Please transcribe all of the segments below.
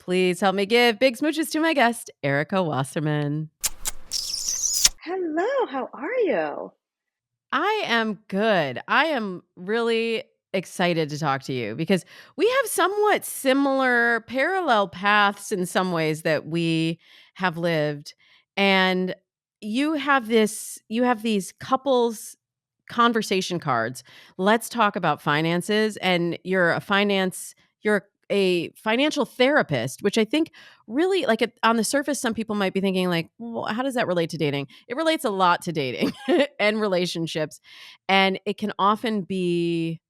Please help me give big smooches to my guest, Erika Wasserman. Hello, how are you? I am good. I am really excited to talk to you because we have somewhat similar parallel paths in some ways that we have lived. And you have these couples conversation cards. Let's talk about finances. And you're a financial therapist, which I think really on the surface, some people might be thinking like, well, how does that relate to dating? It relates a lot to dating and relationships. And it can often be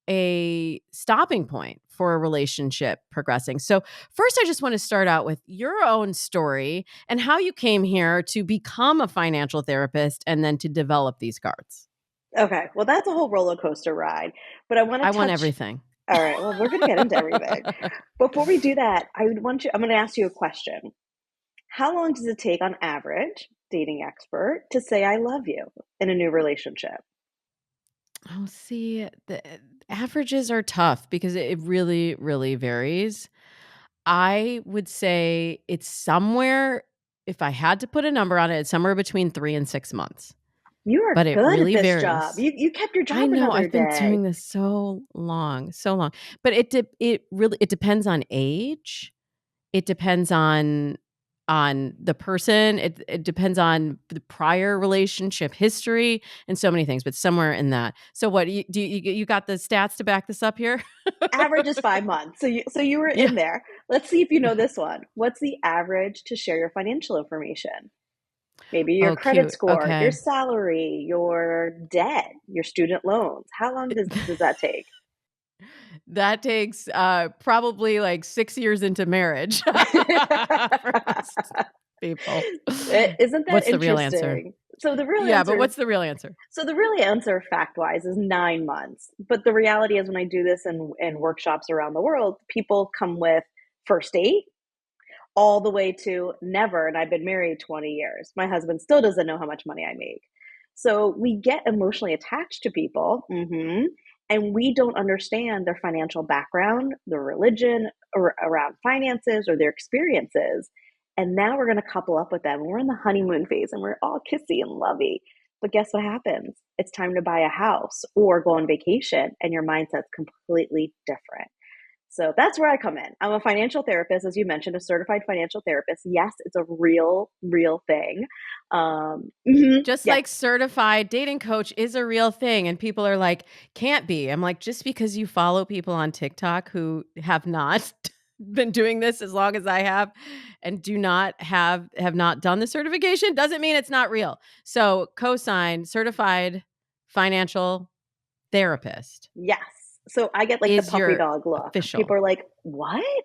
a stopping point for a relationship progressing. So, first, I just want to start out with your own story and how you came here to become a financial therapist and then to develop these cards. Okay, well, that's a whole roller coaster ride, but I want I to want touch. everything. All right, well, we're going to get into everything. Before we do that, I'm going to ask you a question. How long does it take on average, dating expert, to say I love you in a new relationship? Oh, see, the averages are tough because it really, really varies. I would say it's somewhere, if I had to put a number on it, it's somewhere between 3 and 6 months, You are but it good at really this job. varies. You kept your I job know another I've been doing day. this so long, but it depends on age. It depends on the person. It depends on the prior relationship history and so many things, but somewhere in that. So what you got the stats to back this up here? Average is 5 months. So you were Yeah. in there. Let's see if you know this one. What's the average to share your financial information? Maybe your Oh, credit cute. score, your Okay. salary, your debt, your student loans. How long does that take? That takes, probably, like, 6 years into marriage for most people. Isn't that What's the real answer? interesting? So the real Yeah, but answer what's the real answer? so the real answer fact-wise is 9 months. But the reality is when I do this in workshops around the world, people come with first date all the way to never. And I've been married 20 years. My husband still doesn't know how much money I make. So we get emotionally attached to people, and we don't understand their financial background, their religion or around finances or their experiences. And now we're going to couple up with them. We're in the honeymoon phase and we're all kissy and lovey. But guess what happens? It's time to buy a house or go on vacation, and your mindset's completely different. So that's where I come in. I'm a financial therapist, as you mentioned, a certified financial therapist. Yes, it's a real thing. Just Yeah. like certified dating coach is a real thing, and people are like, "Can't be." I'm like, "Just because you follow people on TikTok who have not been doing this as long as I have and do not have not done the certification doesn't mean it's not real." So, cosign certified financial therapist Yes. So I get like the is puppy your dog look. People official. are like, what?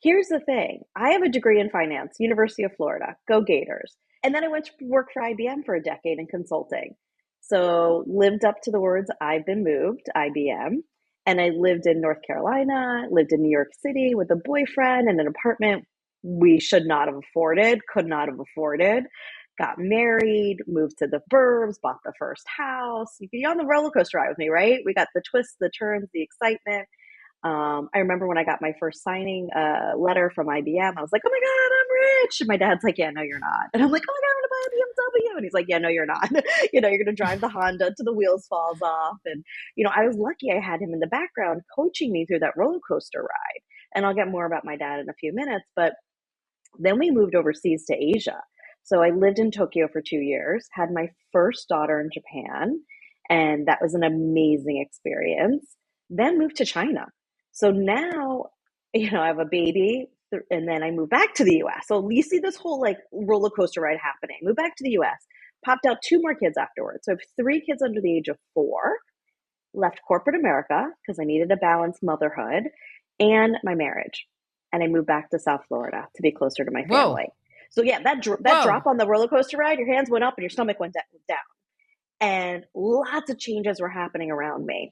Here's the thing. I have a degree in finance, University of Florida. Go Gators. And then I went to work for IBM for a decade in consulting. So lived up to the words I've been moved, IBM. And I lived in North Carolina, lived in New York City with a boyfriend in an apartment we should not have afforded, could not have afforded. Got married, moved to the burbs, bought the first house. You're on the roller coaster ride with me, right? We got the twists, the turns, the excitement. I remember when I got my first signing letter from IBM, I was like, oh my God, I'm rich. And my dad's like, yeah, no, you're not. And I'm like, oh my God, I'm going to buy a BMW. And he's like, yeah, no, you're not. You're going to drive the Honda till the wheels falls off. And, I was lucky I had him in the background coaching me through that roller coaster ride. And I'll get more about my dad in a few minutes. But then we moved overseas to Asia. So I lived in Tokyo for 2 years, had my first daughter in Japan, and that was an amazing experience. Then moved to China. So now, I have a baby, and then I moved back to the US. So you see this whole like roller coaster ride happening. Moved back to the US, popped out two more kids afterwards. So I have three kids under the age of 4, left corporate America because I needed a balanced motherhood and my marriage. And I moved back to South Florida to be closer to my Whoa. family. So yeah, that Whoa. drop on the roller coaster ride, your hands went up and your stomach went down. And lots of changes were happening around me.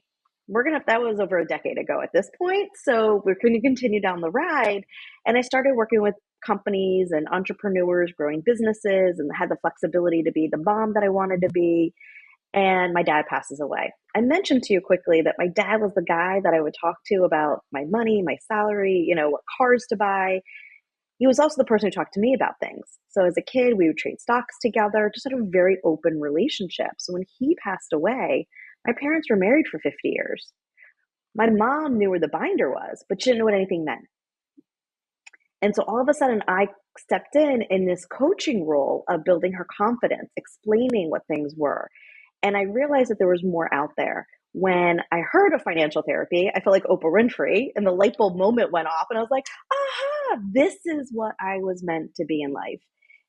That was over a decade ago at this point. So we're going to continue down the ride. And I started working with companies and entrepreneurs, growing businesses, and had the flexibility to be the mom that I wanted to be. and my dad passes away. I mentioned to you quickly that my dad was the guy that I would talk to about my money, my salary, what cars to buy. He was also the person who talked to me about things. So as a kid, we would trade stocks together, just had a very open relationship. So when he passed away, my parents were married for 50 years. My mom knew where the binder was, but she didn't know what anything meant. And so all of a sudden, I stepped in this coaching role of building her confidence, explaining what things were. And I realized that there was more out there. When I heard of financial therapy, I felt like Oprah Winfrey, and the light bulb moment went off, and I was like, aha, this is what I was meant to be in life.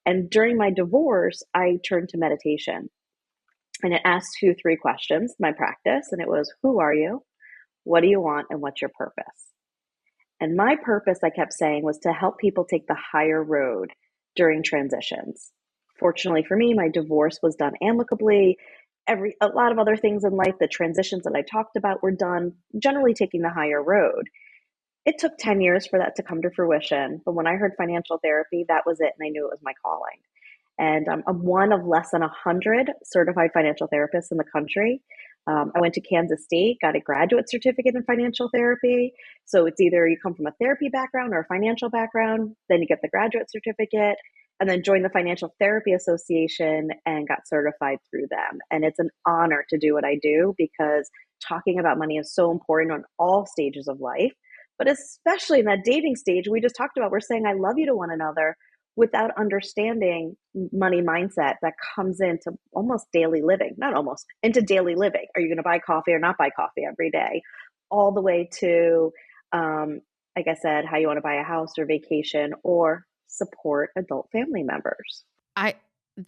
And during my divorce, I turned to meditation. And it asked 2, 3 questions, my practice, and it was, who are you? What do you want? And what's your purpose? And my purpose, I kept saying, was to help people take the higher road during transitions. Fortunately for me, my divorce was done amicably. A lot of other things in life, the transitions that I talked about were done generally taking the higher road. It took 10 years for that to come to fruition. But when I heard financial therapy, that was it. And I knew it was my calling. And I'm one of less than 100 certified financial therapists in the country. I went to Kansas State, got a graduate certificate in financial therapy. So it's either you come from a therapy background or a financial background, then you get the graduate certificate, and then join the Financial Therapy Association and got certified through them. And it's an honor to do what I do because talking about money is so important on all stages of life, but especially in that dating stage we just talked about. We're saying I love you to one another without understanding money mindset that comes into almost daily living, not almost, into daily living. Are you going to buy coffee or not buy coffee every day? All the way to, like I said, how you want to buy a house or vacation or support adult family members. I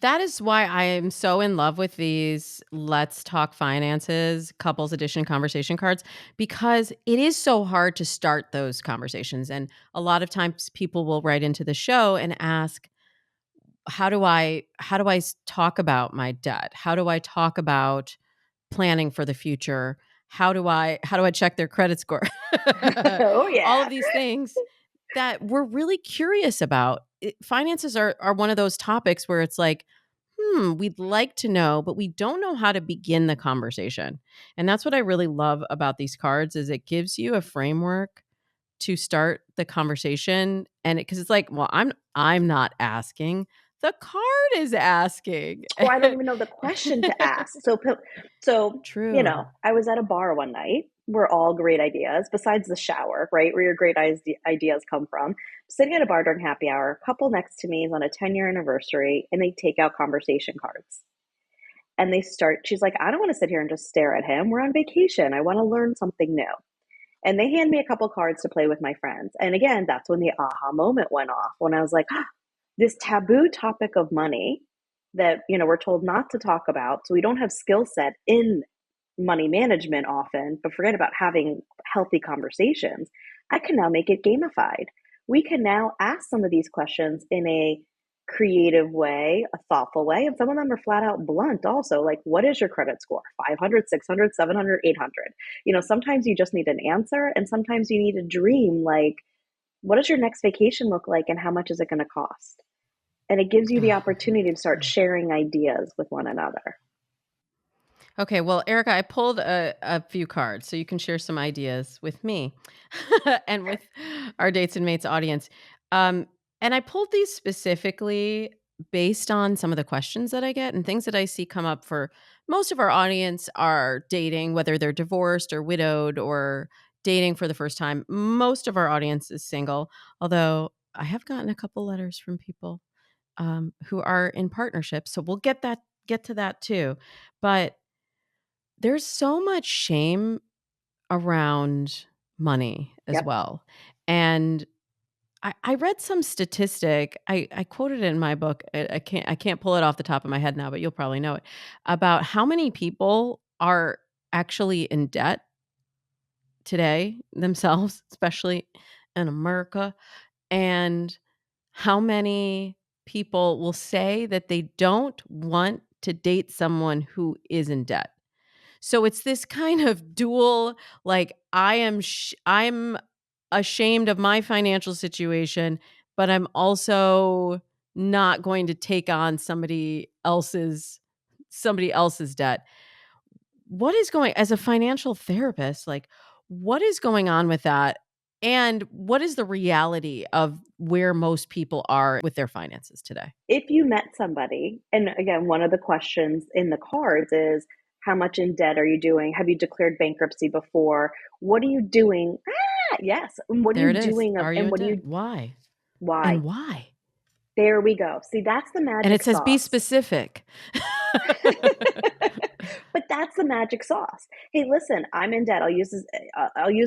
That is why I am so in love with these Let's Talk Finances couples edition conversation cards, because it is so hard to start those conversations. And a lot of times people will write into the show and ask, how do I talk about my debt? How do I talk about planning for the future? How do I check their credit score? Oh, All yeah. of these things that we're really curious about. Finances are one of those topics where it's like, we'd like to know, but we don't know how to begin the conversation. And that's what I really love about these cards is it gives you a framework to start the conversation. And because it's like, well, I'm not asking. The card is asking. Or I don't even know the question to ask. So True. I was at a bar one night where all great ideas, besides the shower, right, where your great ideas come from. Sitting at a bar during happy hour, a couple next to me is on a 10-year anniversary, and they take out conversation cards. And she's like, I don't want to sit here and just stare at him. We're on vacation. I want to learn something new. And they hand me a couple cards to play with my friends. And again, that's when the aha moment went off, when I was like, this taboo topic of money that we're told not to talk about, so we don't have skill set in money management often, but forget about having healthy conversations. I can now make it gamified. We can now ask some of these questions in a creative way, a thoughtful way, and some of them are flat out blunt also, like, what is your credit score? 500, 600, 700, 800? Sometimes you just need an answer, and sometimes you need a dream, like, what does your next vacation look like and how much is it going to cost? And it gives you the opportunity to start sharing ideas with one another. Okay, well, Erica, I pulled a few cards so you can share some ideas with me and with our Dates and Mates audience. Um, and I pulled these specifically based on some of the questions that I get and things that I see come up for most of our audience are dating, whether they're divorced or widowed or dating for the first time. Most of our audience is single, although I have gotten a couple letters from people who are in partnerships. So we'll get to that too. But there's so much shame around money as Yep. well. And I read some statistic. I quoted it in my book. I can't pull it off the top of my head now, but you'll probably know it about how many people are actually in debt today themselves, especially in America, and how many people will say that they don't want to date someone who is in debt. So it's this kind of dual, like, I'm ashamed of my financial situation, but I'm also not going to take on somebody else's debt. what is going as a financial therapist, like, what is going on with that? And what is the reality of where most people are with their finances today? If you met somebody, and again, one of the questions in the cards is, how much in debt are you doing? Have you declared bankruptcy before? What are you doing? Ah, yes. And what are There you it is. doing? Are you And in what do debt? you, Why? And why? why? There we go. See, that's the And it magic says be sauce. specific. But that's the magic sauce. Hey, listen, I'm in debt. I'll use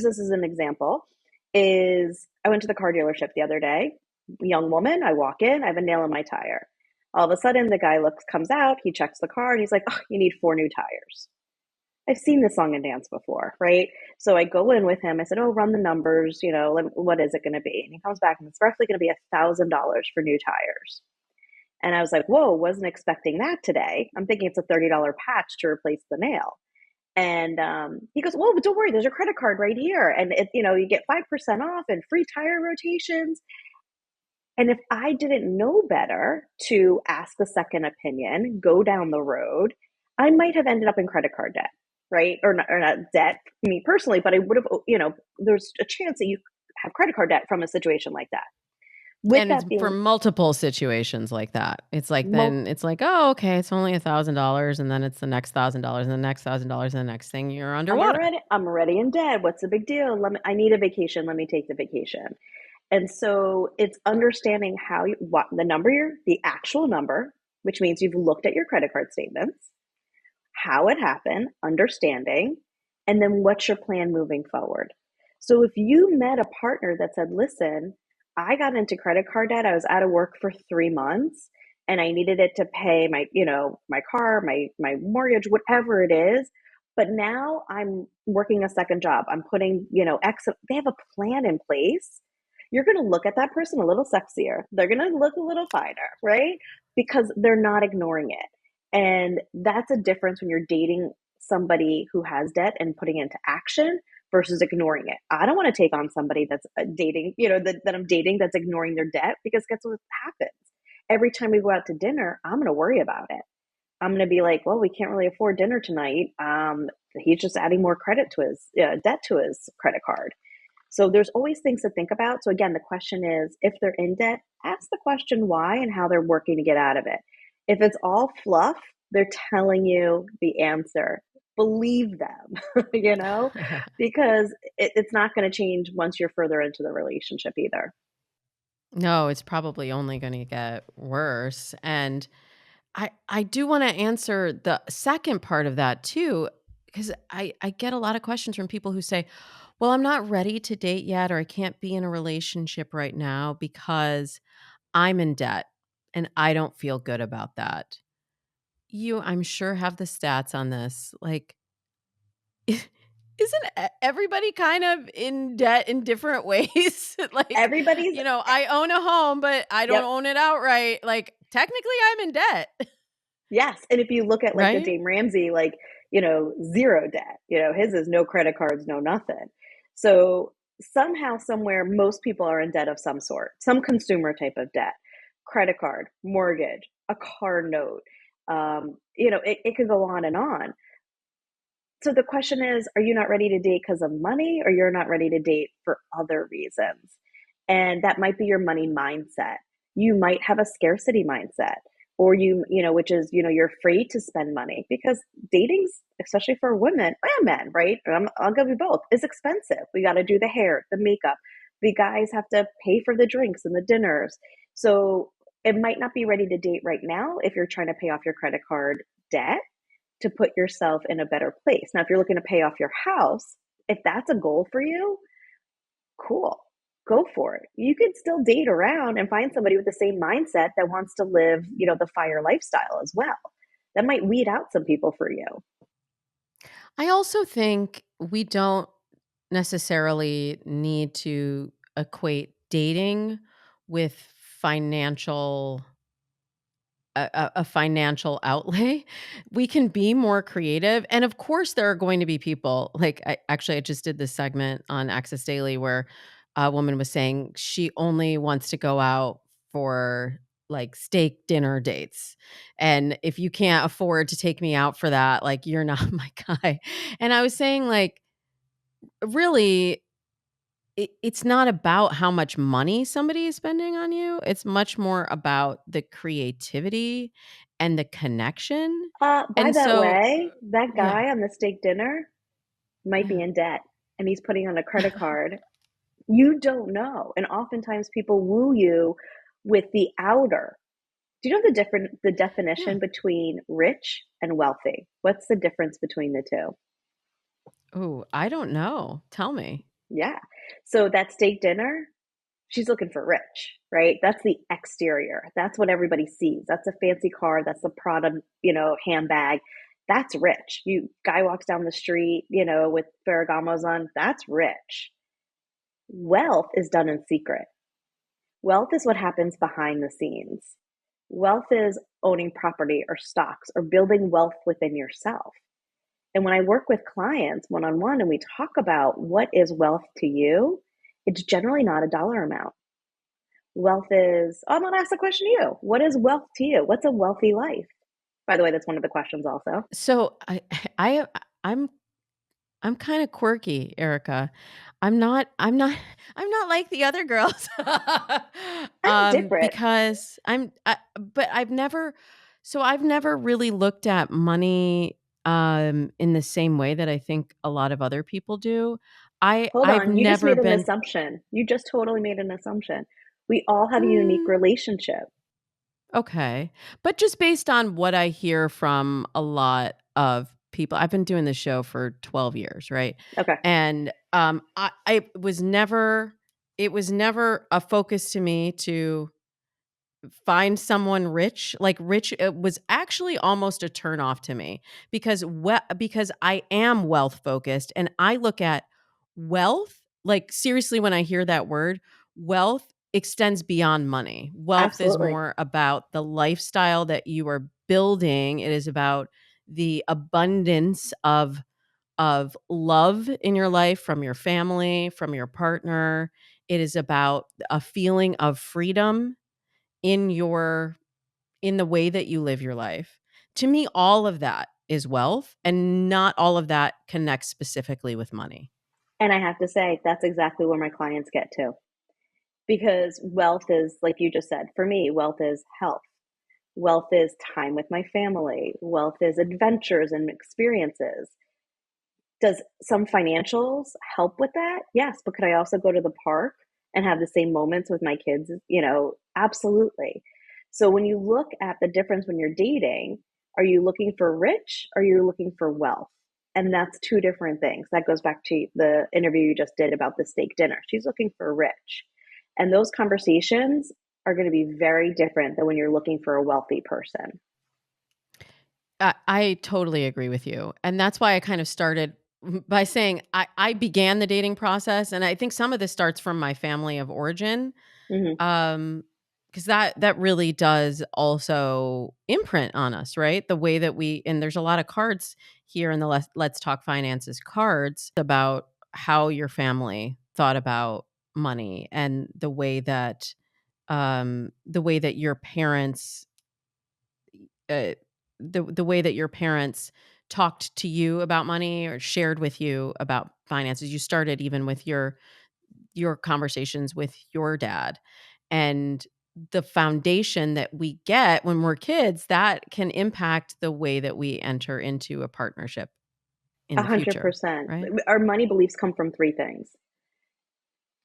this as an example. Is I went to the car dealership the other day. Young woman, I walk in, I have a nail in my tire. All of a sudden, the guy comes out, he checks the car, and he's like, "Oh, you need 4 new tires." I've seen this song and dance before, right? So I go in with him. I said, "Oh, run the numbers. What is it going to be?" And he comes back, and it's roughly going to be $1,000 for new tires. And I was like, whoa, wasn't expecting that today. I'm thinking it's a $30 patch to replace the nail. And he goes, well, but don't worry, there's your credit card right here. And you get 5% off and free tire rotations. And if I didn't know better to ask the second opinion, go down the road, I might have ended up in credit card debt, right? Or not debt, me personally, but I would have, there's a chance that you have credit card debt from a situation like that. With And it's that for being multiple situations like that. It's like then it's like, "Oh, okay, it's only $1,000," and then it's the next $1,000 and the next $1,000 and the next thing you're underwater. I'm already in debt. What's the big deal? I need a vacation. Let me take the vacation. And so it's understanding what the number, the actual number, which means you've looked at your credit card statements, how it happened, understanding, and then what's your plan moving forward. So if you met a partner that said, listen, I got into credit card debt, I was out of work for 3 months and I needed it to pay my car, my mortgage, whatever it is. But now I'm working a second job. I'm putting, X, they have a plan in place. You're going to look at that person a little sexier. They're going to look a little finer, right? Because they're not ignoring it. And that's a difference when you're dating somebody who has debt and putting it into action versus ignoring it. I don't want to take on somebody that's dating, that I'm dating that's ignoring their debt, because guess what happens? Every time we go out to dinner, I'm going to worry about it. I'm going to be like, well, we can't really afford dinner tonight. He's just adding more credit to his debt to his credit card. So there's always things to think about. So again, the question is, if they're in debt, ask the question why and how they're working to get out of it. If it's all fluff, they're telling you the answer. Believe them, because it's not going to change once you're further into the relationship either. No, it's probably only gonna get worse, and I do wanna answer the second part of that too, because I get a lot of questions from people who say, "Well, I'm not ready to date yet, or I can't be in a relationship right now because I'm in debt, and I don't feel good about that." You, I'm sure, have the stats on this, like, isn't everybody kind of in debt in different ways? Like, Everybody's, I own a home, but I don't yep. own it outright. Like, technically, I'm in debt, Yes, and if you look at, like, the right? Dame Ramsey, like, zero debt, his is no credit cards, no nothing. So, somehow, somewhere, most people are in debt of some sort, some consumer type of debt, credit card, mortgage, a car note, it could go on and on. So the question is, are you not ready to date because of money, or you're not ready to date for other reasons? And that might be your money mindset. You might have a scarcity mindset, or which is, you're afraid to spend money because dating's, especially for women and men, right? I'll give you both, is expensive. We got to do the hair, the makeup. The guys have to pay for the drinks and the dinners. So it might not be ready to date right now if you're trying to pay off your credit card debt to put yourself in a better place. Now, if you're looking to pay off your house, if that's a goal for you, cool. Go for it. You can still date around and find somebody with the same mindset that wants to live, the fire lifestyle as well. That might weed out some people for you. I also think we don't necessarily need to equate dating with financial a financial outlay. We can be more creative, and of course, there are going to be people like I just did this segment on Access Daily where a woman was saying she only wants to go out for like steak dinner dates. And if you can't afford to take me out for that, like you're not my guy. And I was saying like really it's not about how much money somebody is spending on you. It's much more about the creativity and the connection. By And that so way, that yeah. guy on the steak dinner might be Yeah. in debt and he's putting on a credit card. You don't know. And oftentimes people woo you with the outer. Do you know the Yeah. definition between rich and wealthy? What's the difference between the two? Oh, I don't know. Tell me. Yeah. So that steak dinner, she's looking for rich, right? That's the exterior. That's what everybody sees. That's a fancy car. That's the Prada, handbag. That's rich. You guy walks down the street, with Ferragamos on. That's rich. Wealth is done in secret. Wealth is what happens behind the scenes. Wealth is owning property or stocks or building wealth within yourself. And when I work with clients one on one and we talk about what is wealth to you, it's generally not a dollar amount. Wealth is, I'm going to ask the question to you. What is wealth to you? What's a wealthy life? By the way, that's one of the questions also. So I I'm I'm kinda quirky, Erica. I'm not I'm not like the other girls. I'm different. Because but I've never really looked at money, in the same way that I think a lot of other people do. Hold I've on. You just never made an been assumption. You just totally made an assumption. We all have a unique mm, relationship. okay. But just based on what I hear from a lot of people, I've been doing this show for 12 years, right? Okay. And I was never, it was never a focus to me to find someone rich. Like rich, it was actually almost a turn off to me because I am wealth focused and I look at wealth, like seriously, when I hear that word, wealth extends beyond money. Wealth is Absolutely. more about the lifestyle that you are building. It is about the abundance of love in your life from your family, from your partner. It is about a feeling of freedom in your in the way that you live your life. To me, all of that is wealth, and not all of that connects specifically with money. And I have to say, that's exactly where my clients get to. Because wealth is, like you just said, for me, wealth is health. Wealth is time with my family. Wealth is adventures and experiences. Does some financials help with that? Yes, but could I also go to the park and have the same moments with my kids? Absolutely. So when you look at the difference when you're dating, are you looking for rich or are you looking for wealth? And that's two different things. That goes back to the interview you just did about the steak dinner. She's looking for rich. And those conversations are going to be very different than when you're looking for a wealthy person. I totally agree with you, and that's why I kind of started by saying I began the dating process, and I think some of this starts from my family of origin. Hmm. Because that really does also imprint on us, right? The way that we and there's a lot of cards here in the Let's Talk Finances cards about how your family thought about money and the way that your parents uh, the way that your parents talked to you about money or shared with you about finances. You started even with your conversations with your dad, and the foundation that we get when we're kids, that can impact the way that we enter into a partnership in A the hundred future, percent. right? Our money beliefs come from three things.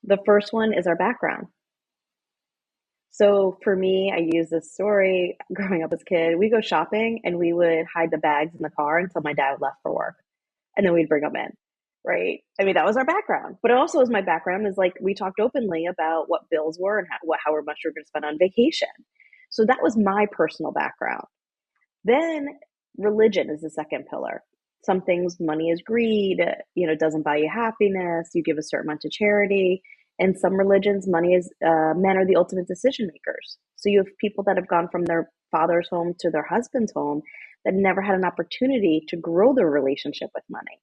The first one is our background. So for me, I use this story growing up as a kid. We go shopping and we would hide the bags in the car until my dad left for work. And then we'd bring them in. Right. I mean, that was our background. But it also was my background is like we talked openly about what bills were and how much we were going to spend on vacation. So that was my personal background. Then religion is the second pillar. Some things, money is greed, doesn't buy you happiness. You give a certain amount to charity. In some religions, money is men are the ultimate decision makers. So you have people that have gone from their father's home to their husband's home that never had an opportunity to grow their relationship with money.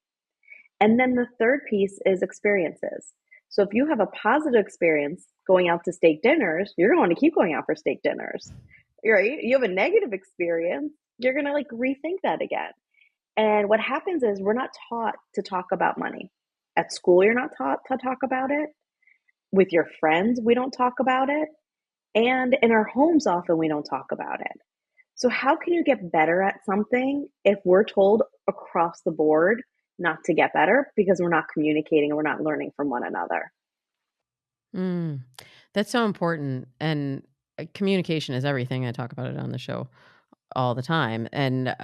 And then the third piece is experiences. So if you have a positive experience going out to steak dinners, you're going to keep going out for steak dinners, right? You have a negative experience, you're going to like rethink that again. And what happens is we're not taught to talk about money. At school, you're not taught to talk about it. With your friends, we don't talk about it. And in our homes, often we don't talk about it. So, how can you get better at something if we're told across the board not to get better because we're not communicating and we're not learning from one another? Mm, that's so important, and, communication is everything. I talk about it on the show all the time, and,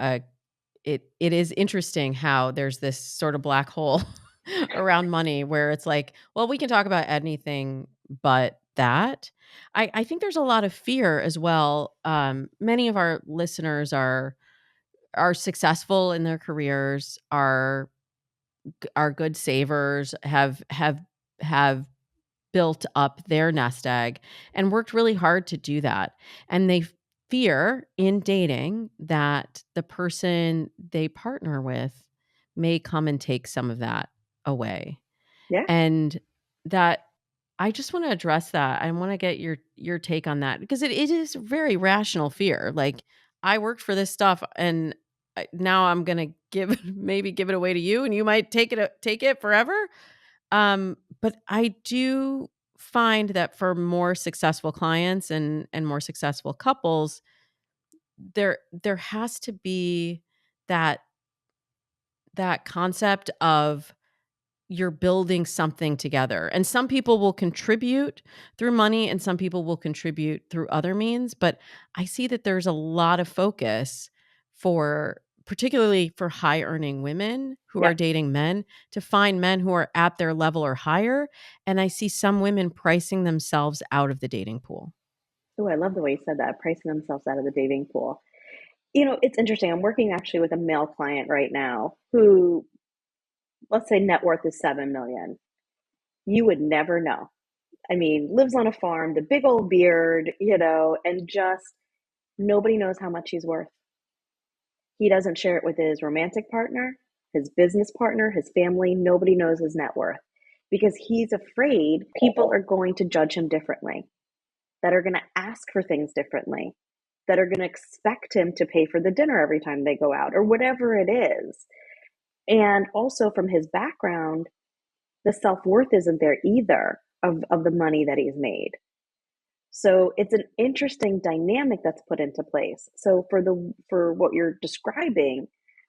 it is interesting how there's this sort of black hole around money where it's like, well, we can talk about anything but that. I think there's a lot of fear as well. Many of our listeners are successful in their careers, are good savers, have built up their nest egg and worked really hard to do that. And they fear in dating that the person they partner with may come and take some of that away. Yeah. And that I just want to address that. I want to get your take on that because it is very rational fear. Like I worked for this stuff and now I'm going to give maybe give it away to you and you might take it forever. But I do find that for more successful clients and more successful couples, there has to be that that concept of you're building something together. And some people will contribute through money and some people will contribute through other means, but I see that there's a lot of focus for particularly for high earning women who are Yep. dating men to find men who are at their level or higher, and I see some women pricing themselves out of the dating pool. Oh, I love the way you said that, pricing themselves out of the dating pool. You know, it's interesting. I'm working actually with a male client right now who, let's say, net worth is 7 million. You would never know. I mean, lives on a farm, the big old beard, and just nobody knows how much he's worth. He doesn't share it with his romantic partner, his business partner, his family. Nobody knows his net worth because he's afraid people are going to judge him differently, that are going to ask for things differently, that are going to expect him to pay for the dinner every time they go out or whatever it is. And also from his background, the self worth isn't there either of the money that he's made. So it's an interesting dynamic that's put into place. So for what you're describing,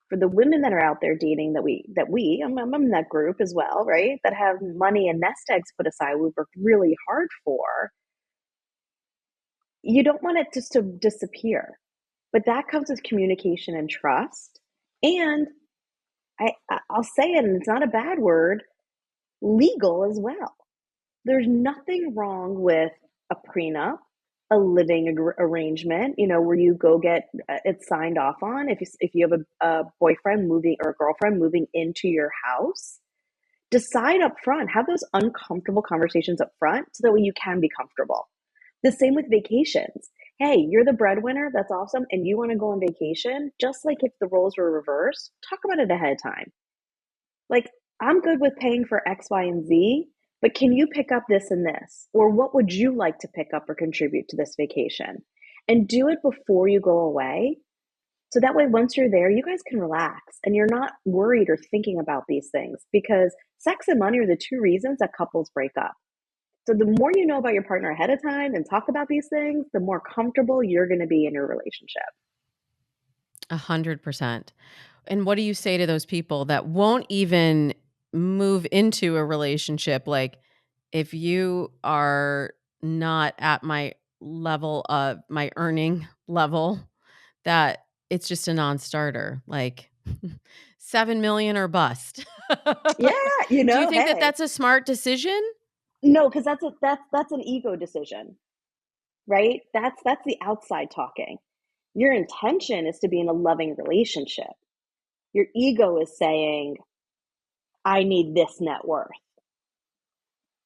for the women that are out there dating I'm in that group as well, right? That have money and nest eggs put aside, we worked really hard for. You don't want it just to disappear, but that comes with communication and trust. And I'll say it, and it's not a bad word, legal as well. There's nothing wrong with a prenup, a living arrangement, where you go get it signed off on. If you have a boyfriend moving or a girlfriend moving into your house, decide up front, have those uncomfortable conversations up front so that way you can be comfortable. The same with vacations. Hey, you're the breadwinner, that's awesome, and you want to go on vacation, just like if the roles were reversed, talk about it ahead of time. Like, I'm good with paying for X, Y, and Z, but can you pick up this and this? Or what would you like to pick up or contribute to this vacation? And do it before you go away. So that way, once you're there, you guys can relax and you're not worried or thinking about these things because sex and money are the two reasons that couples break up. So the more you know about your partner ahead of time and talk about these things, the more comfortable you're going to be in your relationship. 100%. And what do you say to those people that won't even move into a relationship? Like, if you are not at my level of my earning level, that it's just a non-starter. Like 7 million or bust. Yeah, Do you think that hey, that's a smart decision? no, because that's an ego decision, right? That's the outside talking. Your intention is to be in a loving relationship. Your ego is saying, I need this net worth.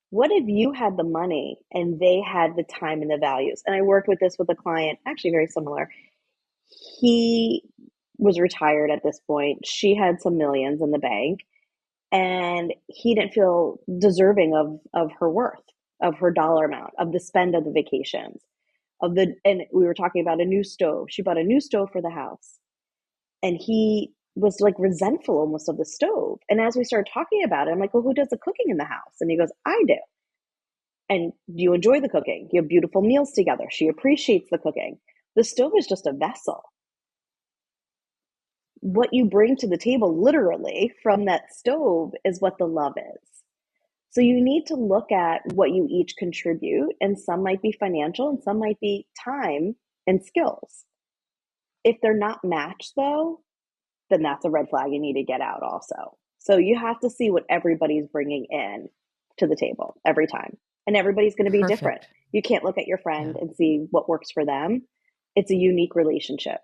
What if you had the money and they had the time and the values? And I worked with this with a client, actually very similar. He was retired at this point. She had some millions in the bank. and he didn't feel deserving of her worth, of her dollar amount, of the spend of the vacations, of the and we were talking about a new stove. She bought a new stove for the house, and he was like resentful almost of the stove. And as we started talking about it, I'm like, well, who does the cooking in the house? And he goes, I do. And you enjoy the cooking. You have beautiful meals together. She appreciates the cooking. The stove is just a vessel. What you bring to the table, literally, from that stove is what the love is. So you need to look at what you each contribute, and some might be financial and some might be time and skills. If they're not matched, though, then that's a red flag you need to get out also. So you have to see what everybody's bringing in to the table every time. And everybody's going to be different. Perfect. You can't look at your friend Yeah. and see what works for them. It's a unique relationship.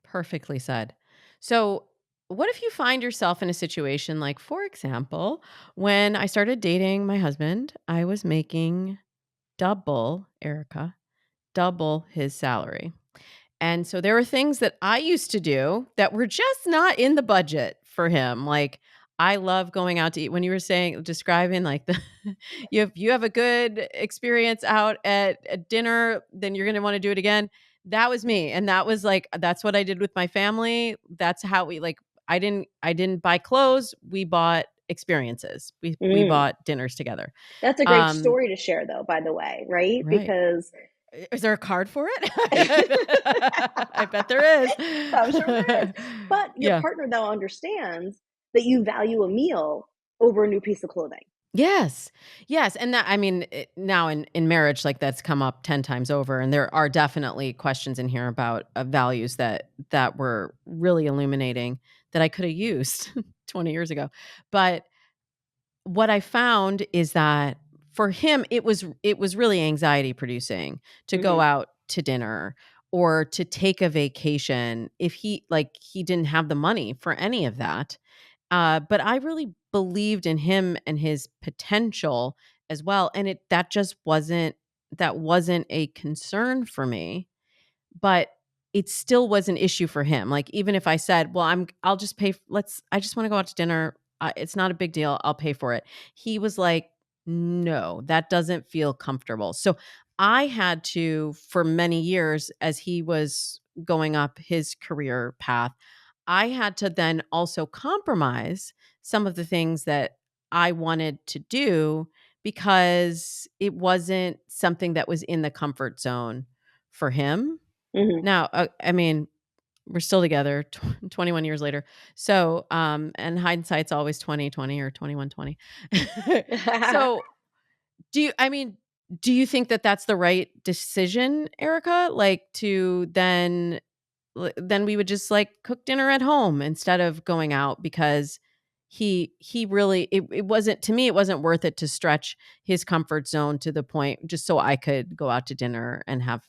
Perfectly said. So, what if you find yourself in a situation like, for example, when I started dating my husband, I was making double, Erica, double his salary. And so there were things that I used to do that were just not in the budget for him. Like, I love going out to eat. When you were saying, describing like the you have a good experience out at dinner, then you're gonna want to do it again. That was me. And that was like that's what I did with my family. That's how we like I didn't buy clothes. We bought experiences. We Mm. bought dinners together. That's a great Um, story to share, though, by the way, right? right. Because Is there a card for it? I bet there I'm sure there is. is. But your Yeah. partner, though, understands that you value a meal over a new piece of clothing. Yes. Yes, and that I mean, now in marriage, like, that's come up 10 times over, and there are definitely questions in here about, values that were really illuminating that I coulda used 20 years ago. But what I found is that for him, it was really anxiety producing to go Hmm. out to dinner or to take a vacation if he didn't have the money for any of that. But I really believed in him and his potential as well, and that wasn't a concern for me, but it still was an issue for him. Like, even if I said, "Well, I'll just pay f let's I just wanna go out to dinner. It's not a big deal. I'll pay for it." He was like, "No, that doesn't feel comfortable." So, I had to, for many years as he was going up his career path, I had to then also compromise some of the things that I wanted to do because it wasn't something that was in the comfort zone for him. Hmm. Now, I mean, we're still together 21 years later. So, and hindsight's always 2020 or 2120. So, do you think that that's the right decision, Erica? Like to then we would just like cook dinner at home instead of going out because he really it wasn't to me it wasn't worth it to stretch his comfort zone to the point just so I could go out to dinner and have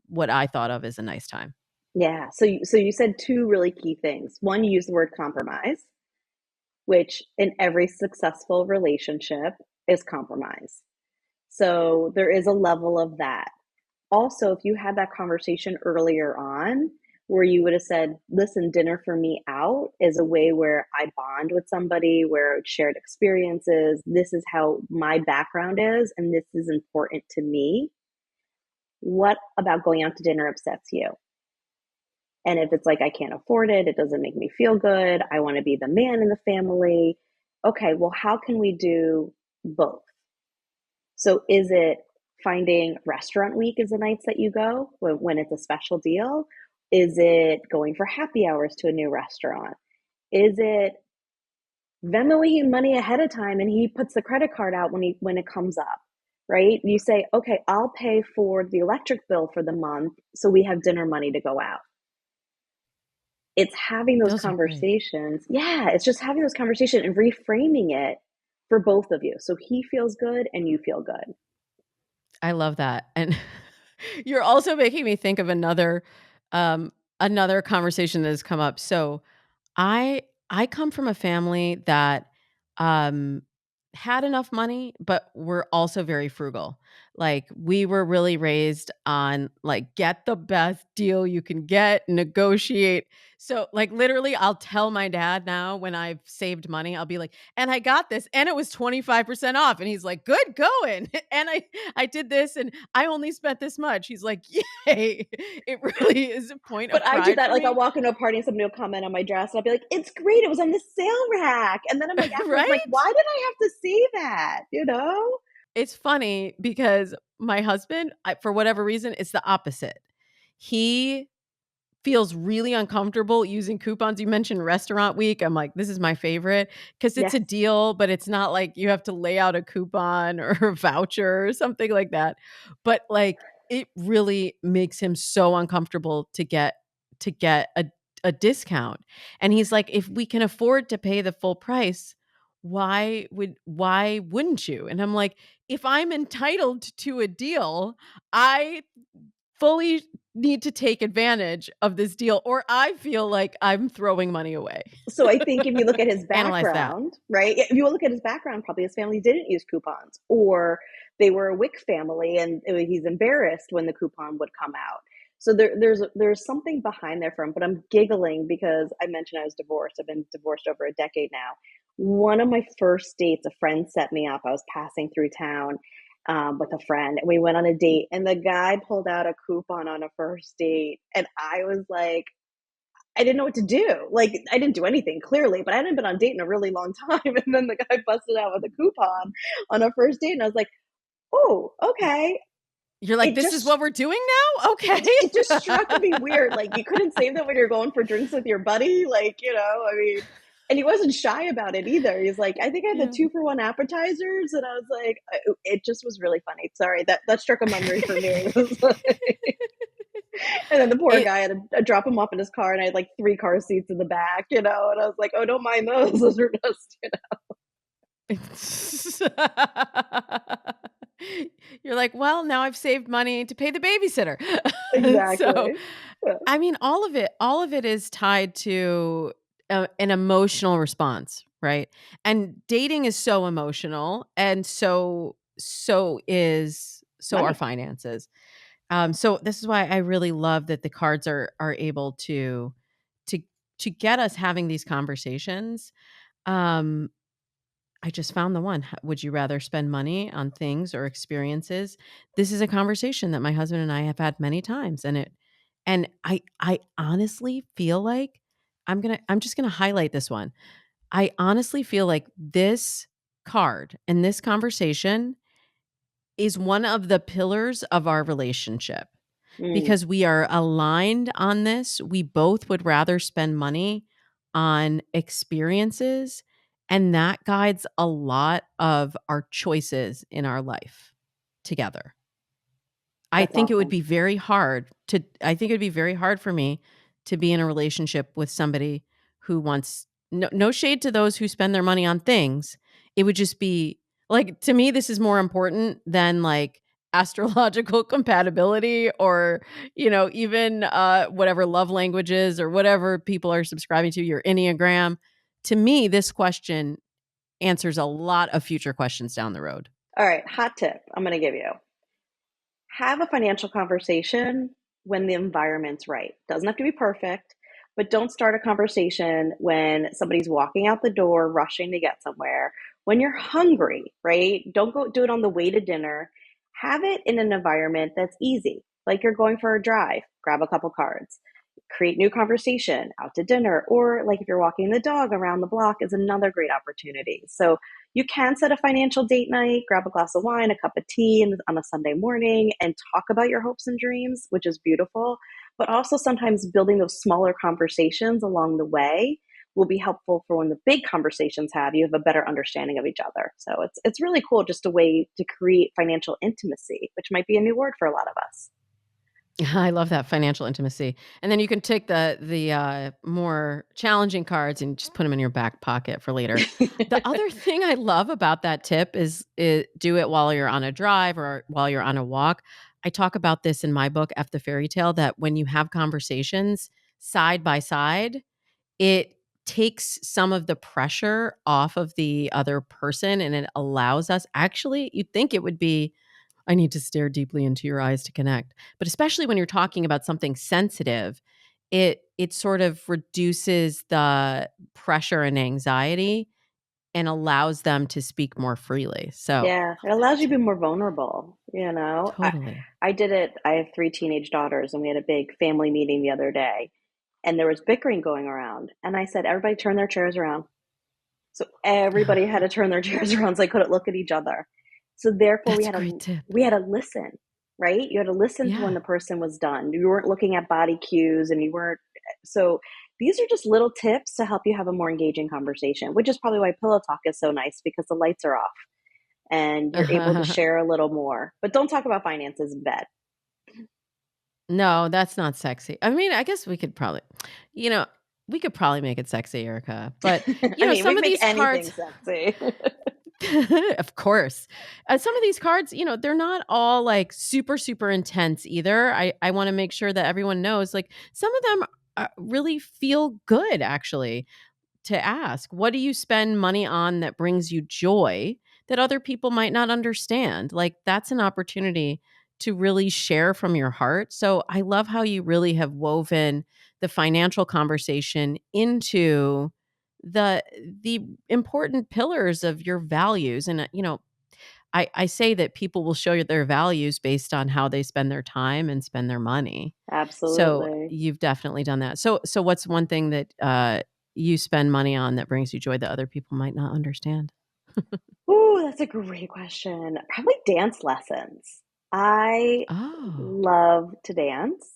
what I thought of as a nice time. Yeah. So you said two really key things. One, you used the word compromise, which in every successful relationship is compromise. So there is a level of that. Also, if you had that conversation earlier on, where you would have said, listen, dinner for me out is a way where I bond with somebody, where shared experiences, this is how my background is, and this is important to me. What about going out to dinner upsets you? And if it's like, I can't afford it, it doesn't make me feel good, I want to be the man in the family. Okay, well, how can we do both? So is it finding restaurant week is the nights that you go when it's a special deal? Is it going for happy hours to a new restaurant? Is it Venmoing money ahead of time and he puts the credit card out when it comes up? Right? You say, okay, I'll pay for the electric bill for the month so we have dinner money to go out. It's having those Those are great. conversations. Yeah, it's just having those conversations and reframing it for both of you. So he feels good and you feel good. I love that. And you're also making me think of um another conversation that has come up. So I come from a family that um had enough money, but we're also very frugal. Like, we were really raised on, like, get the best deal you can get, negotiate. So, like, literally, I'll tell my dad now when I've saved money, I'll be like, "And I got this, and it was 25% off." And he's like, "Good going." And I did this, and I only spent this much. He's like, "Yay." It really is a point But of I do pride that, for like, I'll me. walk into a party and somebody will comment on my dress, and I'll be like, "It's great, it was on the sale rack." And then I'm like, afterwards, like, Right? "Why did I have to see that?" You know? It's funny because my husband, for whatever reason, it's the opposite. He feels really uncomfortable using coupons. You mentioned restaurant week. I'm like, this is my favorite because it's a Yes. deal, but it's not like you have to lay out a coupon or a voucher or something like that. But like, it really makes him so uncomfortable to get a discount. And he's like, if we can afford to pay the full price, why wouldn't you? And I'm like, if I'm entitled to a deal, I fully need to take advantage of this deal, or I feel like I'm throwing money away. So I think if you look at his Analyze that. background, right? If you look at his background, probably his family didn't use coupons, or they were a WIC family, and he's embarrassed when the coupon would come out. So there's something behind there for him. But I'm giggling because I mentioned I was divorced. I've been divorced over a decade now. One of my first dates, a friend set me up. I was passing through town with a friend, and we went on a date. And the guy pulled out a coupon on a first date, and I was like, I didn't know what to do. Like, I didn't do anything clearly, but I hadn't been on a date in a really long time. And then the guy busted out with a coupon on a first date, and I was like, "Oh, okay." You're like, It "This is just what we're doing now? Okay." it just struck me weird. Like, you couldn't save that when you're going for drinks with your buddy. Like, I mean, and he wasn't shy about it either. He's like, "I think I had the Yeah. 2-for-1 appetizers," and I was like, it just was really funny. Sorry, that struck a memory for me. It was like, and then the poor It guy had to drop him off in his car, and I had like 3 car seats in the back, and I was like, "Oh, don't mind those. Those are just," You're like, "Well, now I've saved money to pay the babysitter." So, Exactly. Yeah. I mean, all of it is tied to an emotional response, right? And dating is so emotional, and so are Money. finances. So this is why I really love that the cards are able to to get us having these conversations. Um, I just found the one. Would you rather spend money on things or experiences? This is a conversation that my husband and I have had many times, and I honestly feel like I'm just gonna highlight this one. I honestly feel like this card and this conversation is one of the pillars of our relationship Mm, because we are aligned on this. We both would rather spend money on experiences, and that guides a lot of our choices in our life together. that's awesome. I think it would be very hard for me to be in a relationship with somebody who wants no shade to those who spend their money on things. It would just be like, to me, this is more important than like astrological compatibility or, even whatever love languages or whatever people are subscribing to, your Enneagram. To me, this question answers a lot of future questions down the road. All right, hot tip I'm gonna give you. Have a financial conversation when the environment's right. Doesn't have to be perfect, but don't start a conversation when somebody's walking out the door, rushing to get somewhere. When you're hungry, right? Don't go do it on the way to dinner. Have it in an environment that's easy, like you're going for a drive, grab a couple cards. Create new conversation out to dinner, or like if you're walking the dog around the block is another great opportunity. So you can set a financial date night, grab a glass of wine, a cup of tea on a Sunday morning, and talk about your hopes and dreams, which is beautiful. But also sometimes building those smaller conversations along the way will be helpful for when the big conversations you have a better understanding of each other. So it's really cool, just a way to create financial intimacy, which might be a new word for a lot of us. I love that financial intimacy. And then you can take the more challenging cards and just put them in your back pocket for later. The other thing I love about that tip is do it while you're on a drive or while you're on a walk. I talk about this in my book, F the Fairy Tale, that when you have conversations side by side, it takes some of the pressure off of the other person and it allows us, actually, you'd think it would be I need to stare deeply into your eyes to connect. But especially when you're talking about something sensitive, it sort of reduces the pressure and anxiety and allows them to speak more freely. So, Yeah, I it love allows that you to too. be more vulnerable, you know? Totally. I did it. I have 3 teenage daughters, and we had a big family meeting the other day, and there was bickering going around, and I said, "Everybody turn their chairs around." So everybody had to turn their chairs around so they couldn't look at each other. So therefore That's a great tip. we had to listen, right? You had to listen to when Yeah. the person was done. You weren't looking at body cues and you weren't so these are just little tips to help you have a more engaging conversation, which is probably why pillow talk is so nice because the lights are off and you're able to share a little more. But don't talk about finances in bed. No, that's not sexy. I mean, I guess you know, we could probably make it sexy, Erica. But, I mean, we some can of make these anything cards, sexy. of course. Some of these cards, they're not all like super, super intense either. I want to make sure that everyone knows, like, some of them really feel good, actually, to ask. What do you spend money on that brings you joy that other people might not understand? Like, that's an opportunity to really share from your heart. So I love how you really have woven the financial conversation into the the important pillars of your values. And I say that people will show you their values based on how they spend their time and spend their money. So Absolutely. you've definitely done that. So what's one thing that you spend money on that brings you joy that other people might not understand? Ooh, that's a great question. Probably dance lessons. I Oh, love to dance,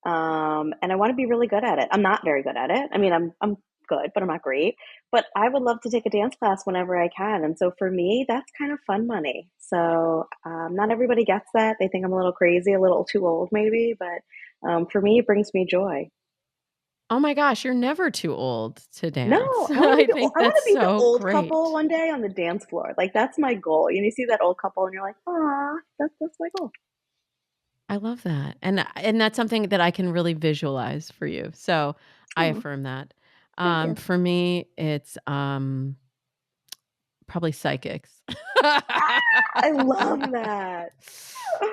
and I want to be really good at it. I'm not very good at it. I mean, I'm good, but I'm not great. But I would love to take a dance class whenever I can. And so for me, that's kind of fun money. So not everybody gets that. They think I'm a little crazy, a little too old, maybe. But for me, it brings me joy. oh my gosh, you're never too old to No, dance. I wanna be I think I wanna that's be the so old couple great. one day on the dance floor, like, that's my goal. You see that old couple and you're like, "Aw, that's my goal." I love that. And that's something that I can really visualize for you. So I Aw, affirm that. thank you. For me, it's probably psychics. I love that.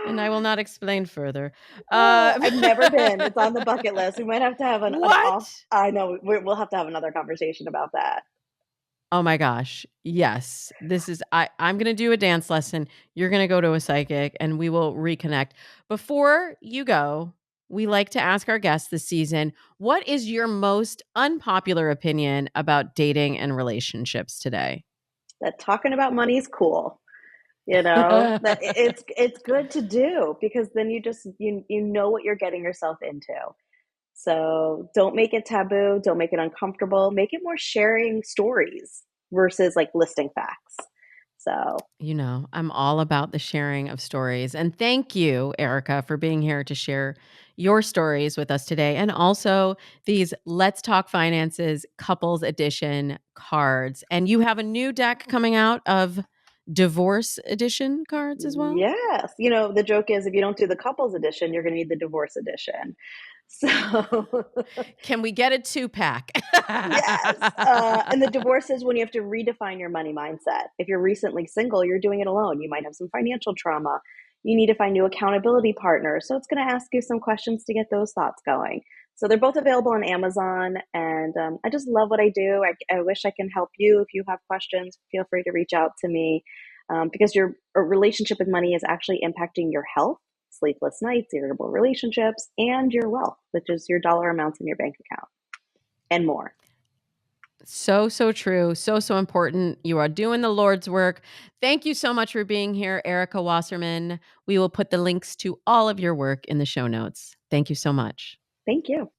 And I will not explain further. Oh, I've never been. Uh, It's on the bucket list. We might have to have an off what? I know, we'll have to have another conversation about that. Oh my gosh. Yes. I'm going to do a dance lesson. You're going to go to a psychic and we will reconnect. Before you go, we like to ask our guests this season, what is your most unpopular opinion about dating and relationships today? That talking about money is cool, you know? That it's good to do because then you know what you're getting yourself into. So don't make it taboo, don't make it uncomfortable, make it more sharing stories versus like listing facts. So I'm all about the sharing of stories. And thank you, Erica, for being here to share your stories with us today. And also these Let's Talk Finances Couples Edition cards. And you have a new deck coming out of Divorce Edition cards as well? yes, the joke is if you don't do the couples edition, you're going to need the divorce edition. So Can we get a two-pack? yes. And the divorce is when you have to redefine your money mindset. If you're recently single, you're doing it alone. You might have some financial trauma. You need to find new accountability partners. So it's going to ask you some questions to get those thoughts going. So they're both available on Amazon. And I just love what I do. I wish I can help you. If you have questions, feel free to reach out to me because your relationship with money is actually impacting your health, sleepless nights, irritable relationships, and your wealth, which is your dollar amounts in your bank account and more. So, so true. So, so important. You are doing the Lord's work. Thank you so much for being here, Erika Wasserman. We will put the links to all of your work in the show notes. Thank you so much. Thank you.